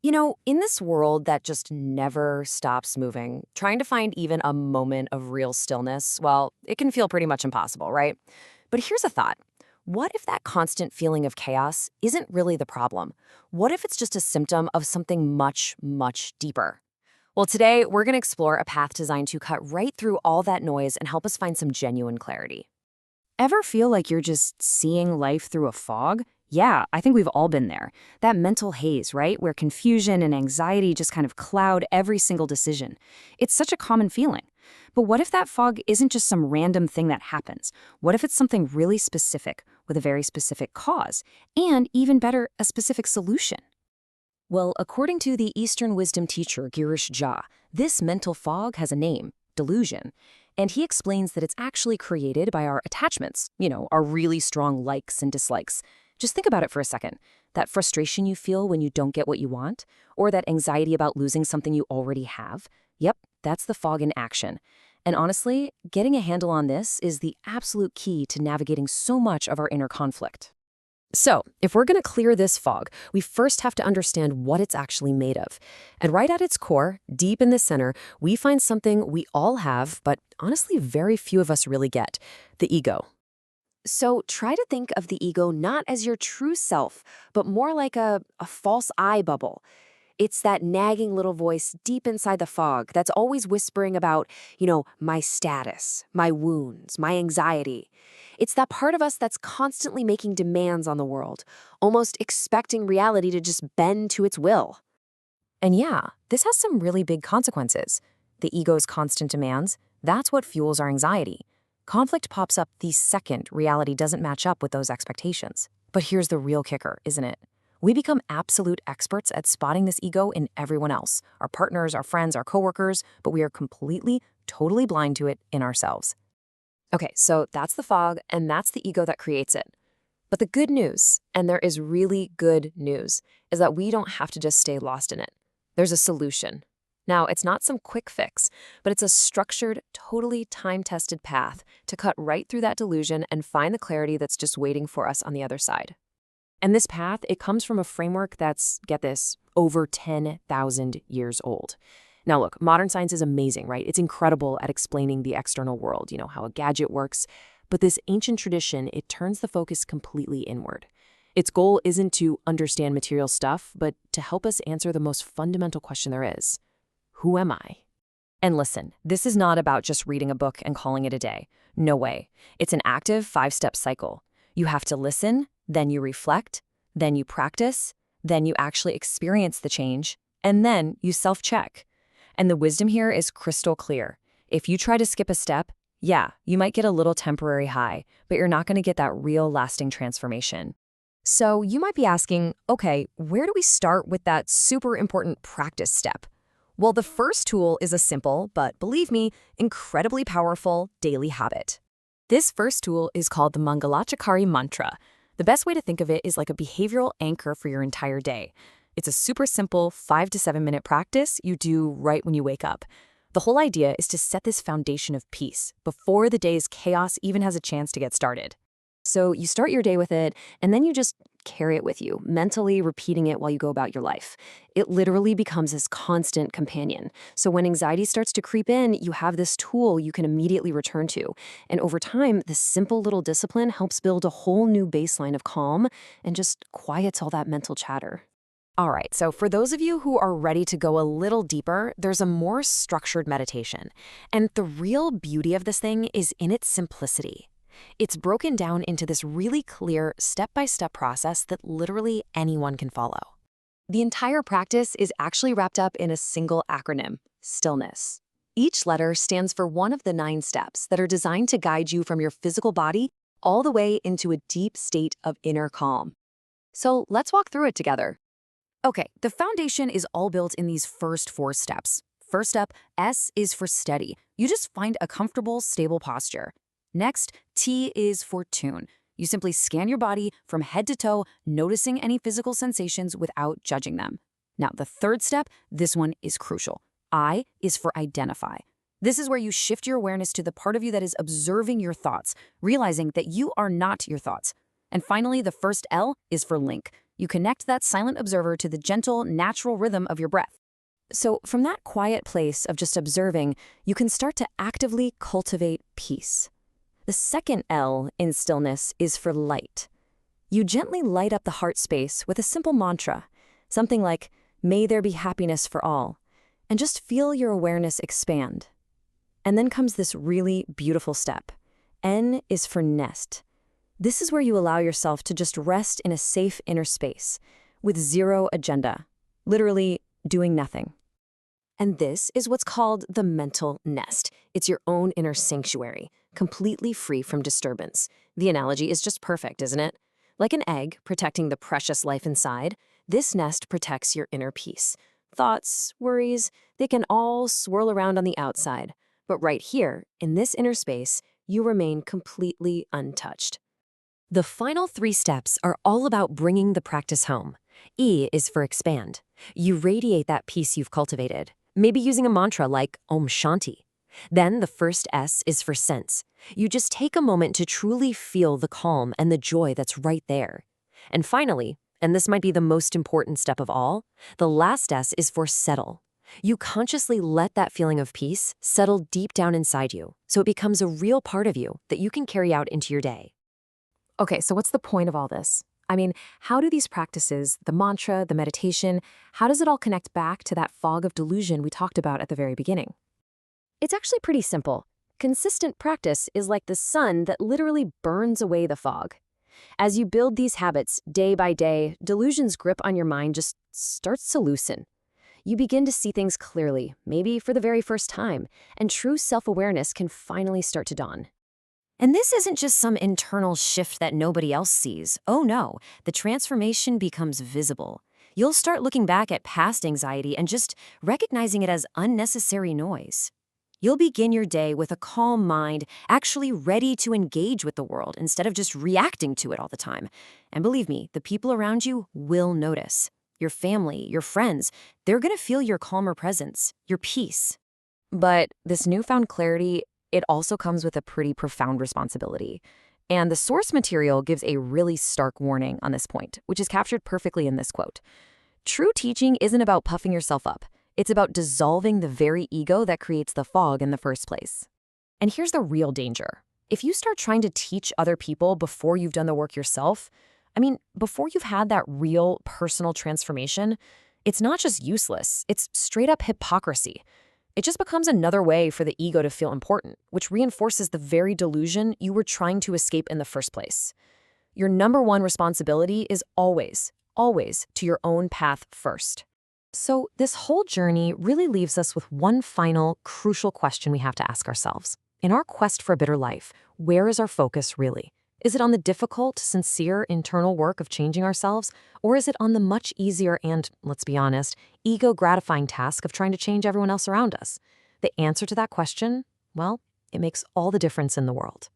In this world that just never stops moving, trying to find even a moment of real stillness, well, it can feel pretty much impossible, right? But here's a thought. What if that constant feeling of chaos isn't really the problem? What if it's just a symptom of something much, much deeper? Well, today we're going to explore a path designed to cut right through all that noise and help us find some genuine clarity. Ever feel like you're just seeing life through a fog? Yeah, I think we've all been there. That mental haze, right? Where confusion and anxiety just kind of cloud every single decision. It's such a common feeling. But what if that fog isn't just some random thing that happens? What if it's something really specific with a very specific cause? And even better, a specific solution? Well, according to the Eastern wisdom teacher Girish Jha, this mental fog has a name, delusion. And he explains that it's actually created by our attachments, our really strong likes and dislikes. Just think about it for a second. That frustration you feel when you don't get what you want, or that anxiety about losing something you already have. Yep, that's the fog in action. And honestly, getting a handle on this is the absolute key to navigating so much of our inner conflict. So, if we're going to clear this fog, we first have to understand what it's actually made of. And right at its core, deep in the center, we find something we all have, but honestly very few of us really get: the ego. So try to think of the ego not as your true self, but more like a false eye bubble. It's that nagging little voice deep inside the fog that's always whispering about, my status, my wounds, my anxiety. It's that part of us that's constantly making demands on the world, almost expecting reality to just bend to its will. And yeah, this has some really big consequences. The ego's constant demands, that's what fuels our anxiety. Conflict pops up the second reality doesn't match up with those expectations. But here's the real kicker, isn't it? We become absolute experts at spotting this ego in everyone else, our partners, our friends, our coworkers, but we are completely, totally blind to it in ourselves. Okay, so that's the fog, and that's the ego that creates it. But the good news, and there is really good news, is that we don't have to just stay lost in it. There's a solution. Now, it's not some quick fix, but it's a structured, totally time-tested path to cut right through that delusion and find the clarity that's just waiting for us on the other side. And this path, it comes from a framework that's, get this, over 10,000 years old. Now look, modern science is amazing, right? It's incredible at explaining the external world, how a gadget works. But this ancient tradition, it turns the focus completely inward. Its goal isn't to understand material stuff, but to help us answer the most fundamental question there is: who am I? And listen, this is not about just reading a book and calling it a day. No way. It's an active 5-step cycle. You have to listen, then you reflect, then you practice, then you actually experience the change, and then you self-check. And the wisdom here is crystal clear. If you try to skip a step, yeah, you might get a little temporary high, but you're not going to get that real lasting transformation. So you might be asking, okay, where do we start with that super important practice step? Well, the first tool is a simple, but believe me, incredibly powerful daily habit. This first tool is called the Mangalachakari mantra. The best way to think of it is like a behavioral anchor for your entire day. It's a super simple 5 to 7 minute practice you do right when you wake up. The whole idea is to set this foundation of peace before the day's chaos even has a chance to get started. So you start your day with it, and then you just carry it with you, mentally repeating it while you go about your life. It literally becomes this constant companion. So when anxiety starts to creep in, you have this tool you can immediately return to. And over time, this simple little discipline helps build a whole new baseline of calm and just quiets all that mental chatter. All right, so for those of you who are ready to go a little deeper, there's a more structured meditation. And the real beauty of this thing is in its simplicity. It's broken down into this really clear step-by-step process that literally anyone can follow. The entire practice is actually wrapped up in a single acronym: Stillness. Each letter stands for one of the 9 steps that are designed to guide you from your physical body all the way into a deep state of inner calm. So let's walk through it together. Okay, the foundation is all built in these first 4 steps. First up, S is for steady. You just find a comfortable, stable posture. Next, T is for tune. You simply scan your body from head to toe, noticing any physical sensations without judging them. Now, the third step, this one is crucial. I is for identify. This is where you shift your awareness to the part of you that is observing your thoughts, realizing that you are not your thoughts. And finally, the first L is for link. You connect that silent observer to the gentle, natural rhythm of your breath. So from that quiet place of just observing, you can start to actively cultivate peace. The second L in stillness is for light. You gently light up the heart space with a simple mantra, something like, "May there be happiness for all," and just feel your awareness expand. And then comes this really beautiful step. N is for nest. This is where you allow yourself to just rest in a safe inner space with zero agenda, literally doing nothing. And this is what's called the mental nest. It's your own inner sanctuary, completely free from disturbance. The analogy is just perfect, isn't it? Like an egg protecting the precious life inside, this nest protects your inner peace. Thoughts, worries, they can all swirl around on the outside. But right here, in this inner space, you remain completely untouched. The final 3 steps are all about bringing the practice home. E is for expand. You radiate that peace you've cultivated, maybe using a mantra like Om Shanti. Then the first S is for sense. You just take a moment to truly feel the calm and the joy that's right there. And finally, and this might be the most important step of all, the last S is for settle. You consciously let that feeling of peace settle deep down inside you, so it becomes a real part of you that you can carry out into your day. Okay, so what's the point of all this? I mean, how do these practices, the mantra, the meditation, how does it all connect back to that fog of delusion we talked about at the very beginning? It's actually pretty simple. Consistent practice is like the sun that literally burns away the fog. As you build these habits day by day, delusion's grip on your mind just starts to loosen. You begin to see things clearly, maybe for the very first time, and true self-awareness can finally start to dawn. And this isn't just some internal shift that nobody else sees. Oh no, the transformation becomes visible. You'll start looking back at past anxiety and just recognizing it as unnecessary noise. You'll begin your day with a calm mind, actually ready to engage with the world instead of just reacting to it all the time. And believe me, the people around you will notice. Your family, your friends, they're going to feel your calmer presence, your peace. But this newfound clarity, it also comes with a pretty profound responsibility. And the source material gives a really stark warning on this point, which is captured perfectly in this quote. True teaching isn't about puffing yourself up. It's about dissolving the very ego that creates the fog in the first place. And here's the real danger. If you start trying to teach other people before you've done the work yourself, before you've had that real personal transformation, it's not just useless, it's straight up hypocrisy. It just becomes another way for the ego to feel important, which reinforces the very delusion you were trying to escape in the first place. Your number one responsibility is always to your own path first. So this whole journey really leaves us with one final, crucial question we have to ask ourselves. In our quest for a better life, where is our focus really? Is it on the difficult, sincere, internal work of changing ourselves? Or is it on the much easier and, let's be honest, ego-gratifying task of trying to change everyone else around us? The answer to that question, well, it makes all the difference in the world.